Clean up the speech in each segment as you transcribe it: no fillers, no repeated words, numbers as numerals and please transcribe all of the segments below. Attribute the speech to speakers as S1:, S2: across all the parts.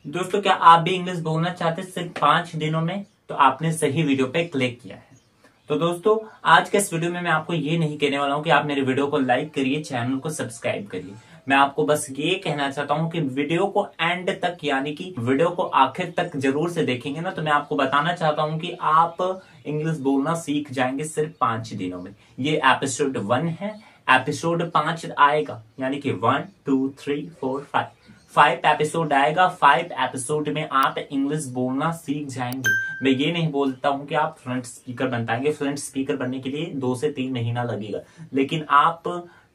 S1: दोस्तों, क्या आप भी इंग्लिश बोलना चाहते हैं सिर्फ 5 दिनों में? तो आपने सही वीडियो पे क्लिक किया है। तो दोस्तों, आज के इस वीडियो में मैं आपको ये नहीं कहने वाला हूं कि आप मेरे वीडियो को लाइक करिए, चैनल को सब्सक्राइब करिए। मैं आपको बस ये कहना चाहता हूं कि वीडियो को एंड तक, यानी कि वीडियो को आखिर तक जरूर से देखेंगे ना, तो मैं आपको बताना चाहता हूं कि आप इंग्लिश बोलना सीख जाएंगे सिर्फ 5 दिनों में। ये एपिसोड 1 है। एपिसोड 5 आएगा, यानी कि 1 2 3 4 5 एपिसोड आएगा। 5 एपिसोड में आप इंग्लिश बोलना सीख जाएंगे। मैं ये नहीं बोलता हूं कि आप फ्लुएंट स्पीकर बन पाएंगे। फ्लुएंट स्पीकर बनने के लिए 2 से 3 महीना लगेगा, लेकिन आप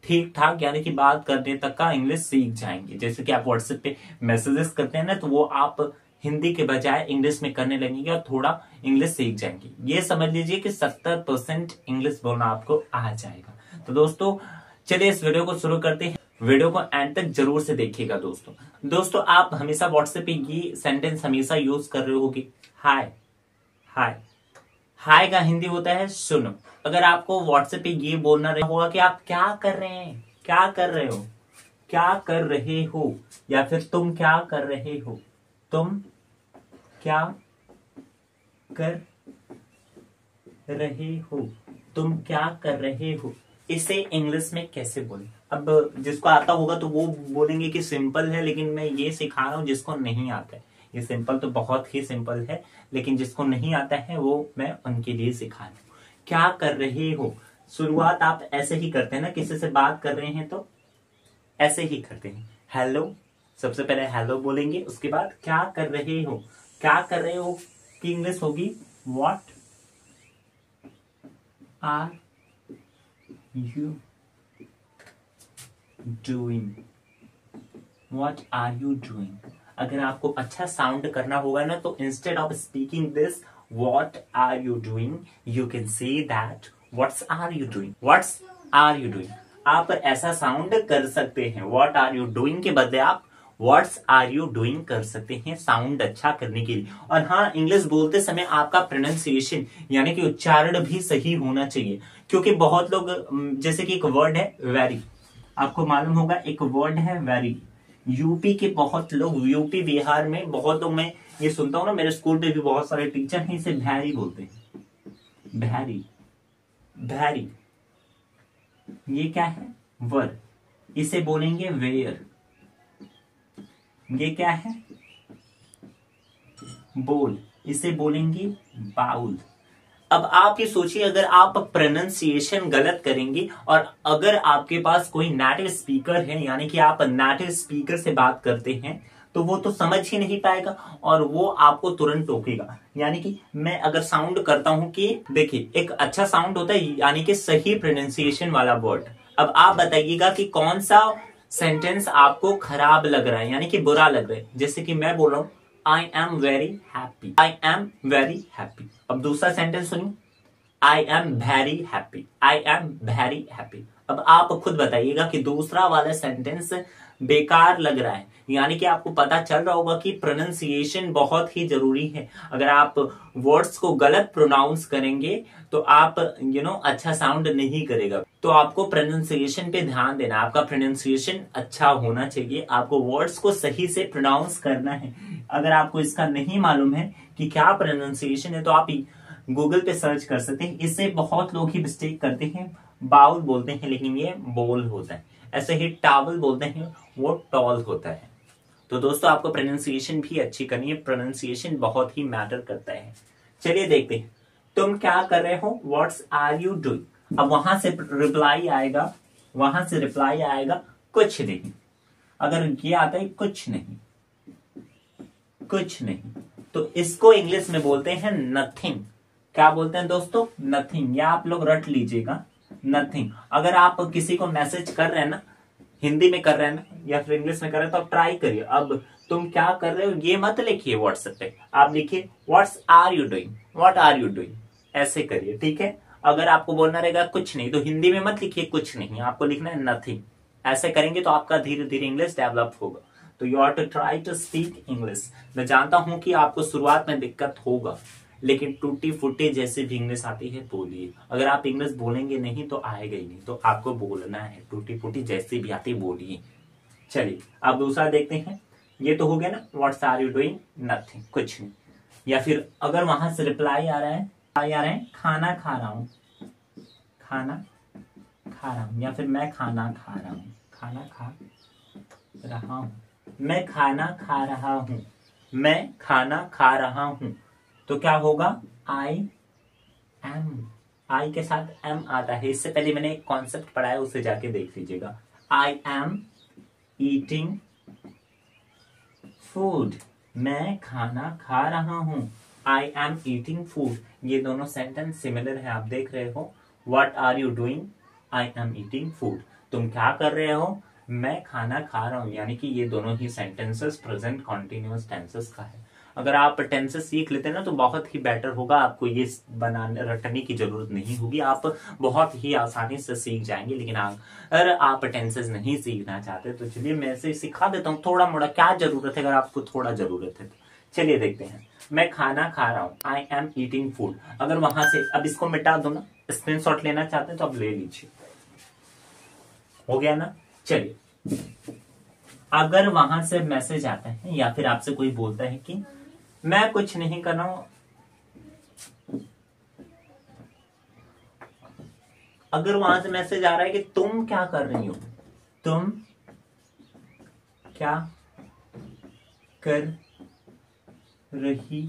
S1: ठीक ठाक, यानी कि बात करने तक का इंग्लिश सीख जाएंगे। जैसे कि आप व्हाट्सएप पे मैसेजेस करते हैं ना, तो वो आप हिंदी के बजाय इंग्लिश में करने लगेंगे और थोड़ा इंग्लिश सीख जाएंगे। ये समझ लीजिए कि 70% इंग्लिश बोलना आपको आ जाएगा। तो दोस्तों, चलिए इस वीडियो को शुरू करते हैं। वीडियो को एंड तक जरूर से देखिएगा। दोस्तों, आप हमेशा व्हाट्सएप पे ये सेंटेंस हमेशा यूज कर रहे होगे, हाय। हाय हाय का हिंदी होता है सुनो। अगर आपको व्हाट्सएप पे ये बोलना होगा कि आप क्या कर रहे हैं, क्या कर रहे हो, क्या कर रहे हो, या फिर तुम क्या कर रहे हो, तुम क्या कर रहे हो, तुम क्या कर रहे हो, इसे इंग्लिश में कैसे बोले? अब जिसको आता होगा तो वो बोलेंगे कि सिंपल है, लेकिन मैं ये सिखा रहा हूं जिसको नहीं आता है। ये सिंपल तो बहुत ही सिंपल है, लेकिन जिसको नहीं आता है वो मैं उनके लिए सिखा रहा हूं। क्या कर रहे हो, शुरुआत आप ऐसे ही करते हैं ना, किसी से बात कर रहे हैं तो ऐसे ही करते हैं, हेलो। सबसे पहले हेलो बोलेंगे, उसके बाद क्या कर रहे हो। क्या कर रहे हो की इंग्लिश होगी what are you doing, what are you doing। अगर आपको अच्छा साउंड करना होगा ना, तो instead of speaking this what are you doing, you can say that what's are you doing, what's are you doing। आप ऐसा साउंड कर सकते हैं, what are you doing के बदले आप What's are you doing कर सकते हैं, साउंड अच्छा करने के लिए। और हाँ, इंग्लिश बोलते समय आपका प्रोनाउंसिएशन, यानी कि उच्चारण भी सही होना चाहिए। क्योंकि बहुत लोग, जैसे कि एक वर्ड है वेरी, आपको मालूम होगा एक वर्ड है वेरी। यूपी के बहुत लोग, यूपी बिहार में बहुत लोग, मैं ये सुनता हूँ ना, मेरे स्कूल में भी बहुत सारे टीचर हैं, इसे भैरी बोलते हैं। भैरी, भैरी, ये क्या है? वर। इसे बोलेंगे वेयर। ये क्या है? बोल। इसे बोलेंगे बाउल। अब आप ये सोचिए, अगर आप प्रोनाउंसिएशन गलत करेंगे और अगर आपके पास कोई नेटिव स्पीकर है, यानी कि आप नेटिव स्पीकर से बात करते हैं, तो वो तो समझ ही नहीं पाएगा और वो आपको तुरंत टोकेगा। यानी कि मैं अगर साउंड करता हूं कि देखिए, एक अच्छा साउंड होता है, यानी कि सही प्रोनाउंसिएशन वाला वर्ड। अब आप बताइएगा कि कौन सा सेंटेंस आपको खराब लग रहा है, यानी कि बुरा लग रहा है। जैसे कि मैं बोल रहा हूं I am very happy, I am very happy. अब दूसरा सेंटेंस सुनिए, I am very happy, I am very happy. अब आप खुद बताइएगा कि दूसरा वाला सेंटेंस बेकार लग रहा है। यानी कि आपको पता चल रहा होगा कि प्रोनाउंसिएशन बहुत ही जरूरी है। अगर आप वर्ड्स को गलत प्रोनाउंस करेंगे तो आप अच्छा साउंड नहीं करेगा। तो आपको प्रोनाउंसिएशन पे ध्यान देना, आपका प्रोनाउंसिएशन अच्छा होना चाहिए, आपको वर्ड्स को सही से प्रोनाउंस करना है। अगर आपको इसका नहीं मालूम है कि क्या प्रोनाउंसिएशन है, तो आप गूगल पे सर्च कर सकते हैं। इससे बहुत लोग ही मिस्टेक करते हैं, बाउल बोलते हैं लेकिन ये बोल होता है। ऐसे ही टावल बोलते हैं, वो टॉल होता है। तो दोस्तों, आपको प्रोनाउंसिएशन भी अच्छी करनी है, प्रोनाउंसिएशन बहुत ही मैटर करता है। चलिए देखते हैं, तुम क्या कर रहे हो, व्हाट्स आर यू डूइंग। अब वहां से रिप्लाई आएगा, कुछ नहीं। अगर ये आता है कुछ नहीं, कुछ नहीं, तो इसको इंग्लिश में बोलते हैं नथिंग। क्या बोलते हैं दोस्तों? नथिंग। या आप लोग रट लीजिएगा, नथिंग। अगर आप किसी को मैसेज कर रहे हैं ना, हिंदी में कर रहे हैं ना, या फिर इंग्लिश में कर रहे हैं, तो आप ट्राई करिए। अब तुम क्या कर रहे हो ये मत लिखिए व्हाट्सएप पे, आप लिखिए what's are you doing, what are you doing, ऐसे करिए, ठीक है। अगर आपको बोलना रहेगा कुछ नहीं, तो हिंदी में मत लिखिए कुछ नहीं, आपको लिखना है नथिंग। ऐसे करेंगे तो आपका धीरे धीरे इंग्लिश डेवलप होगा। तो you are to try to speak English. मैं जानता हूं कि आपको शुरुआत में दिक्कत होगा, लेकिन टूटी फूटी जैसे भी इंग्लिश आती है बोलिए। अगर आप इंग्लिश बोलेंगे नहीं तो आएगा ही नहीं, तो आपको बोलना है, टूटी फूटी जैसे भी आती बोलिए। चलिए अब दूसरा देखते हैं, ये तो हो गया ना, what's are you doing, nothing, कुछ नहीं। या फिर अगर वहां से रिप्लाई आ रहा है खाना खा रहा हूं, खाना खा रहा हूं, या फिर मैं खाना खा रहा हूं, खाना खा रहा हूं, मैं खाना खा रहा हूं, मैं खाना खा रहा हूं, तो क्या होगा, आई एम, आई के साथ एम आता है। इससे पहले मैंने एक कॉन्सेप्ट पढ़ा है, उसे जाके देख लीजिएगा। आई एम ईटिंग फूड, मैं खाना खा रहा हूं, आई एम ईटिंग फूड, ये दोनों सेंटेंस सिमिलर है, आप देख रहे हो। What are you doing, I am eating food, तुम क्या कर रहे हो, मैं खाना खा रहा हूं, यानी कि ये दोनों ही सेंटेंसेस प्रेजेंट कॉन्टिन्यूअस टेंसेस का है। अगर आप टेंसेस सीख लेते हैं ना तो बहुत ही बेटर होगा, आपको ये बनाने रटने की जरूरत नहीं होगी, आप बहुत ही आसानी से सीख जाएंगे। लेकिन अगर आप टेंसेस नहीं सीखना चाहते तो चलिए मैं इसे सिखा देता हूँ थोड़ा मोड़ा, क्या जरूरत है, अगर आपको थोड़ा जरूरत है तो चलिए देखते हैं। मैं खाना खा रहा हूँ, आई एम ईटिंग फूड, अगर वहां से अब इसको मिटा दो ना, स्क्रीनशॉट लेना चाहते हैं तो अब ले लीजिए, हो गया ना। चलिए अगर वहां से मैसेज आता है या फिर आपसे कोई बोलता है कि मैं कुछ नहीं कर रहा हूं, अगर वहां से मैसेज आ रहा है कि तुम क्या कर रही हो, तुम क्या कर रही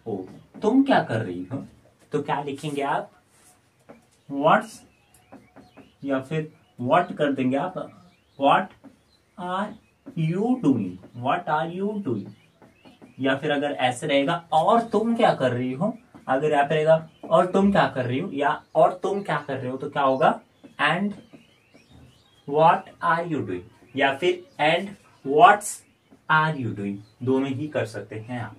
S1: हो, तुम क्या कर रही हो, तो क्या लिखेंगे आप, व्हाट्स, या फिर व्हाट कर देंगे आप, what are you doing, what are you doing. या फिर अगर ऐसे रहेगा और तुम क्या कर रही हो, अगर यहाँ पे रहेगा और तुम क्या कर रही हो या और तुम क्या कर रहे हो, तो क्या होगा, and what are you doing, या फिर and what's are you doing, दोनों ही कर सकते हैं आप।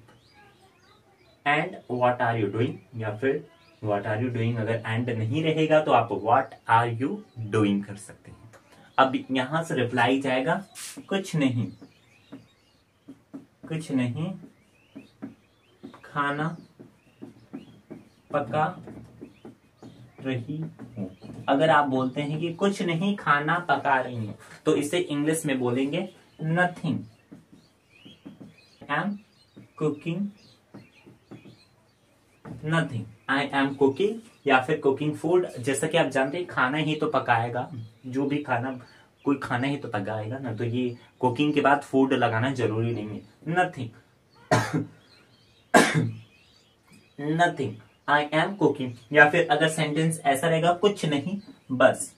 S1: And what are you doing या फिर व्हाट आर यू डूइंग, अगर एंड नहीं रहेगा तो आप व्हाट आर यू डूइंग कर सकते हैं। अब यहां से रिप्लाई जाएगा कुछ नहीं, कुछ नहीं खाना पका रही हूं। अगर आप बोलते हैं कि कुछ नहीं खाना पका रही हूं तो इसे इंग्लिश में बोलेंगे nothing, I am cooking nothing, I am cooking, या फिर कुकिंग फूड। जैसा कि आप जानते हैं खाना ही तो पकाएगा, जो भी खाना, कोई खाना ही तो पकाएगा ना, तो ये कुकिंग के बाद फूड लगाना जरूरी नहीं है। Nothing nothing I am cooking, या फिर अगर सेंटेंस ऐसा रहेगा कुछ नहीं बस,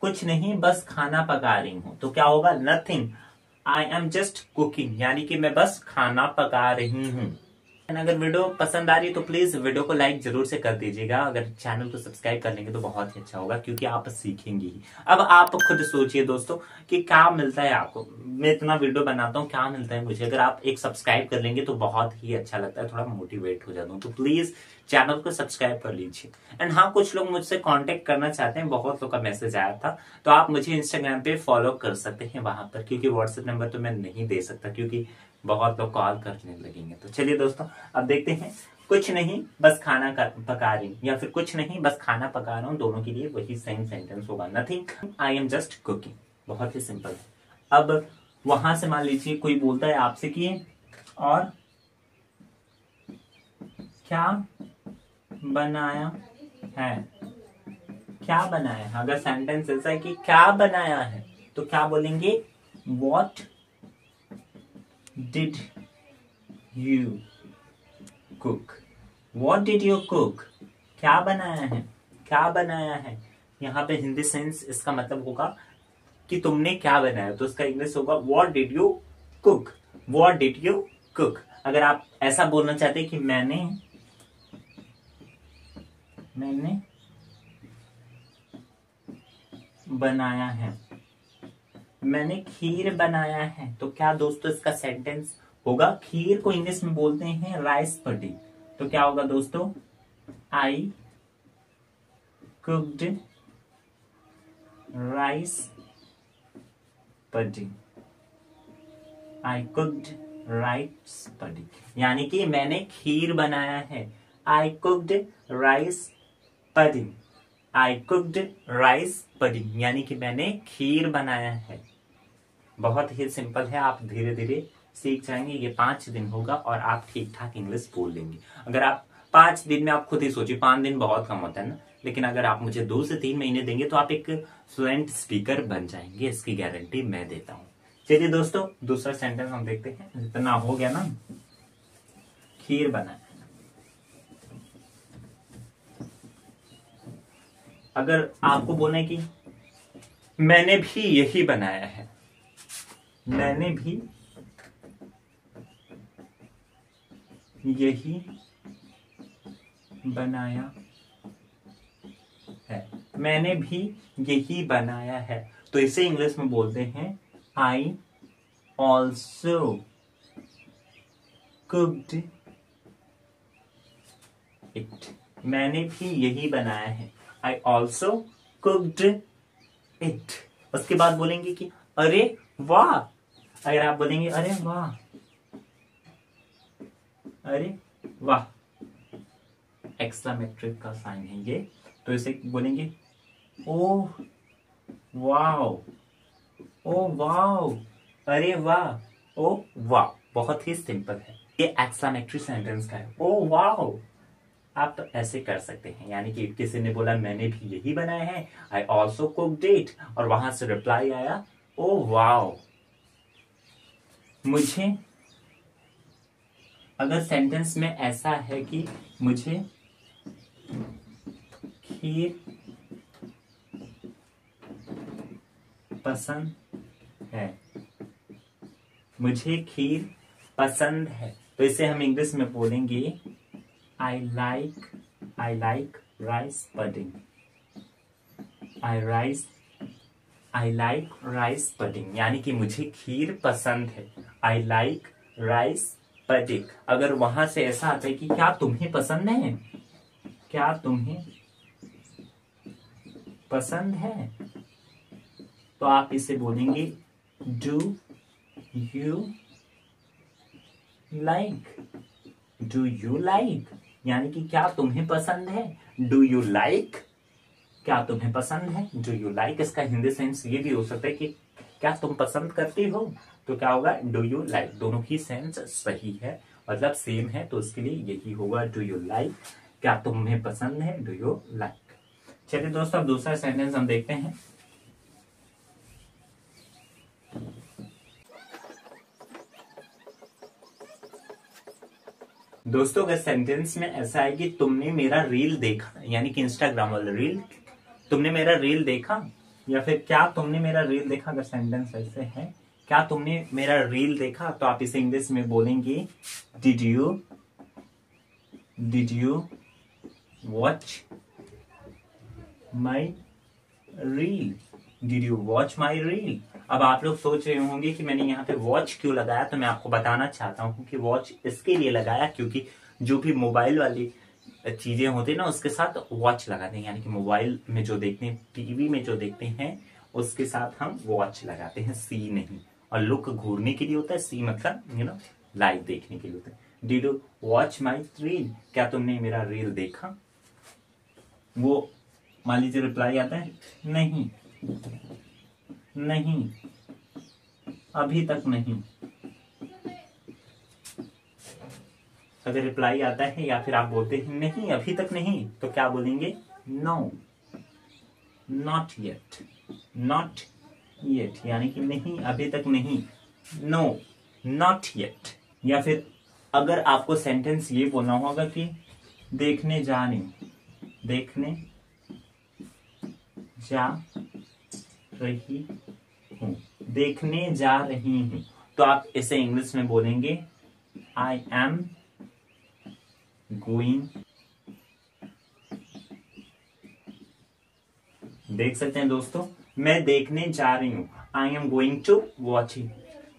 S1: कुछ नहीं बस खाना पका रही हूं, तो क्या होगा, nothing I am just cooking, यानी कि मैं बस खाना पका रही हूं। अगर वीडियो पसंद आ रही है तो प्लीज वीडियो को लाइक जरूर से कर दीजिएगा, अगर चैनल को सब्सक्राइब कर लेंगे तो बहुत ही अच्छा होगा, क्योंकि आप सीखेंगे ही। अब आप खुद सोचिए दोस्तों कि क्या मिलता है आपको, मैं इतना वीडियो बनाता हूँ, क्या मिलता है मुझे, अगर आप एक सब्सक्राइब कर लेंगे तो बहुत ही अच्छा लगता है, थोड़ा मोटिवेट हो जाता हूँ, तो प्लीज चैनल को सब्सक्राइब कर लीजिए। एंड हाँ, कुछ लोग मुझसे कांटेक्ट करना चाहते हैं, बहुत लोग का मैसेज आया था, तो आप मुझे इंस्टाग्राम पे फॉलो कर सकते हैं वहां पर, क्योंकि व्हाट्सएप नंबर तो मैं नहीं दे सकता क्योंकि बहुत लोग कॉल करने लगेंगे। तो चलिए दोस्तों अब देखते हैं, कुछ नहीं बस खाना पका रही या फिर कुछ नहीं बस खाना पका रहा हूं, दोनों के लिए वही सेम सेंटेंस होगा, nothing I am just cooking, बहुत ही सिंपल है। अब वहां से मान लीजिए कोई बोलता है आपसे कि और क्या बनाया है, क्या बनाया है, अगर सेंटेंस ऐसा है कि क्या बनाया है तो क्या बोलेंगे, what did you cook, what did you cook, क्या बनाया है, क्या बनाया है। यहाँ पे हिंदी सेंस इसका मतलब होगा कि तुमने क्या बनाया, तो उसका इंग्लिश होगा what did you cook, what did you cook. अगर आप ऐसा बोलना चाहते हैं कि मैंने बनाया है, मैंने खीर बनाया है, तो क्या दोस्तों इसका सेंटेंस होगा, खीर को इंग्लिश में बोलते हैं राइस पुडिंग, तो क्या होगा दोस्तों, आई कुक्ड राइस पुडिंग, आई कुक्ड राइस पुडिंग, यानी कि मैंने खीर बनाया है, आई कुक्ड राइस पुडिंग, आई कुक्ड राइस पुडिंग, यानी कि मैंने खीर बनाया है। बहुत ही सिंपल है, आप धीरे धीरे सीख जाएंगे। ये 5 दिन होगा और आप ठीक ठाक इंग्लिश बोल लेंगे। अगर आप 5 दिन में, आप खुद ही सोचिए 5 दिन बहुत कम होता है ना, लेकिन अगर आप मुझे 2 से 3 महीने देंगे तो आप एक फ्लुएंट स्पीकर बन जाएंगे, इसकी गारंटी मैं देता हूं। चलिए दोस्तों, दूसरा सेंटेंस हम देखते हैं। इतना हो गया ना, खीर बनाया। अगर आपको बोलना है कि मैंने भी यही बनाया है, मैंने भी यही बनाया है, मैंने भी यही बनाया है, तो इसे इंग्लिश में बोलते हैं आई ऑल्सो कुक्ड इट। मैंने भी यही बनाया है, आई ऑल्सो कुक्ड इट। उसके बाद बोलेंगे कि अरे वाह। अगर आप बोलेंगे अरे वाह, अरे वाह, एक्सक्लेमेटरी का साइन है ये, तो इसे बोलेंगे ओह वाओ, ओ वाओ, अरे वाह, ओ वाह। बहुत ही सिंपल है, ये एक्सक्लेमेटरी सेंटेंस का है, ओ वाओ। आप ऐसे कर सकते हैं, यानी कि किसी ने बोला मैंने भी यही बनाया है, आई ऑल्सो कुक्ड इट, और वहां से रिप्लाई आया ओ वाओ। मुझे, अगर सेंटेंस में ऐसा है कि मुझे खीर पसंद है, मुझे खीर पसंद है, तो इसे हम इंग्लिश में बोलेंगे I like rice pudding. I like rice pudding, यानी कि मुझे खीर पसंद है। I like rice pudding। अगर वहां से ऐसा आता है कि क्या तुम्हें पसंद है, क्या तुम्हें पसंद है, तो आप इसे बोलेंगे Do you like? Do you like? यानी कि क्या तुम्हें पसंद है। डू यू लाइक, क्या तुम्हें पसंद है। डू यू लाइक, इसका हिंदी सेंस ये भी हो सकता है कि क्या तुम पसंद करती हो, तो क्या होगा डू यू लाइक। दोनों की सेंस सही है, मतलब सेम है, तो उसके लिए यही होगा डू यू लाइक, क्या तुम्हें पसंद है, डू यू लाइक। चलिए दोस्तों, अब दूसरा सेंटेंस हम देखते हैं। दोस्तों, अगर सेंटेंस में ऐसा है कि तुमने मेरा रील देखा, यानी कि इंस्टाग्राम वाला रील, तुमने मेरा रील देखा, या फिर क्या तुमने मेरा रील देखा, अगर सेंटेंस ऐसे है क्या तुमने मेरा रील देखा, तो आप इसे इंग्लिश में बोलेंगे did you watch my reel, did you watch my reel. अब आप लोग सोच रहे होंगे कि मैंने यहाँ पे वॉच क्यों लगाया, तो मैं आपको बताना चाहता हूँ कि वॉच इसके लिए लगाया क्योंकि जो भी मोबाइल वाली चीजें होती है ना, उसके साथ वॉच लगाते हैं, यानी कि मोबाइल में जो देखते हैं, टीवी में जो देखते हैं, उसके साथ हम वॉच लगाते हैं, सी नहीं। और लुक घूरने के लिए होता है, सी मतलब लाइव देखने के लिए होता है। Did you watch my reel, क्या तुमने मेरा रील देखा। वो मान लीजिए रिप्लाई आता है नहीं, नहीं, अभी तक नहीं। अगर रिप्लाई आता है या फिर आप बोलते हैं नहीं अभी तक नहीं, तो क्या बोलेंगे no, not yet, not yet, यानी कि नहीं अभी तक नहीं, नो नॉट येट। या फिर अगर आपको सेंटेंस ये बोलना होगा कि देखने जा रही हूं, देखने जा रही हूं, देखने जा रही हूं, तो आप इसे इंग्लिश में बोलेंगे आई एम गोइंग। देख सकते हैं दोस्तों, मैं देखने जा रही हूं, I am going to watching,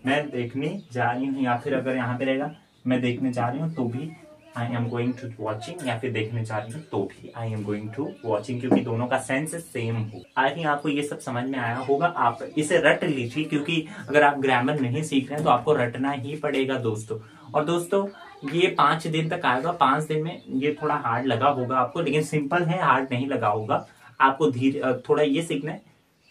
S1: मैं देखने जा रही हूं। या फिर अगर यहां पे रहेगा मैं देखने जा रही हूं, तो भी I am going to watching, या फिर देखने जा रही हूँ तो भी I am going to watching, क्योंकि दोनों का सेंस सेम हो। आई थिंक आपको ये सब समझ में आया होगा। आप इसे रट लीजिए, क्योंकि अगर आप ग्रामर नहीं सीख रहे हैं तो आपको रटना ही पड़ेगा दोस्तों। और दोस्तों, ये 5 दिन तक आएगा, 5 दिन में ये थोड़ा हार्ड लगा होगा आपको, लेकिन सिंपल है, हार्ड नहीं लगा होगा। आपको धीरे थोड़ा ये सीखना है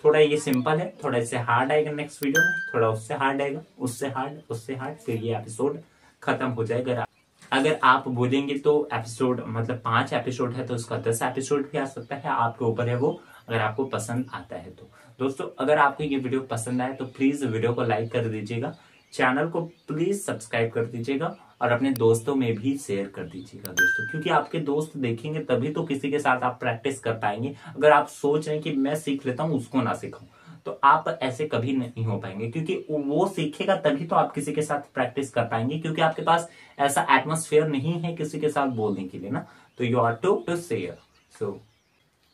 S2: थोड़ा ये सिंपल है, थोड़ा इससे हार्ड आएगा नेक्स्ट वीडियो में, थोड़ा उससे हार्ड आएगा, उससे हार्ड, उससे हार्ड, फिर ये एपिसोड खत्म हो जाएगा। अगर आप बोलेंगे तो एपिसोड मतलब 5 एपिसोड है तो उसका 10 एपिसोड भी आ सकता है, आपके ऊपर है वो, अगर आपको पसंद आता है तो। दोस्तों अगर आपको ये वीडियो पसंद आए तो प्लीज वीडियो को लाइक कर दीजिएगा, चैनल को प्लीज सब्सक्राइब कर दीजिएगा और अपने दोस्तों में भी शेयर कर दीजिएगा दोस्तों, क्योंकि आपके दोस्त देखेंगे तभी तो किसी के साथ आप प्रैक्टिस कर पाएंगे। अगर आप सोच रहे हैं कि मैं सीख लेता हूं उसको ना सिखाऊं तो आप ऐसे कभी नहीं हो पाएंगे, क्योंकि वो सीखेगा तभी तो आप किसी के साथ प्रैक्टिस कर पाएंगे, क्योंकि आपके पास ऐसा एटमोस्फेयर नहीं है किसी के साथ बोलने के लिए ना, तो यू आर टू शेयर। सो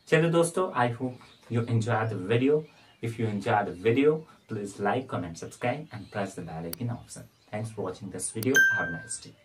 S2: चलिए दोस्तों, I hope you enjoy the video. If you enjoy the video, please like, comment, subscribe and press the bell icon option. Thanks for watching this video. Have a nice day.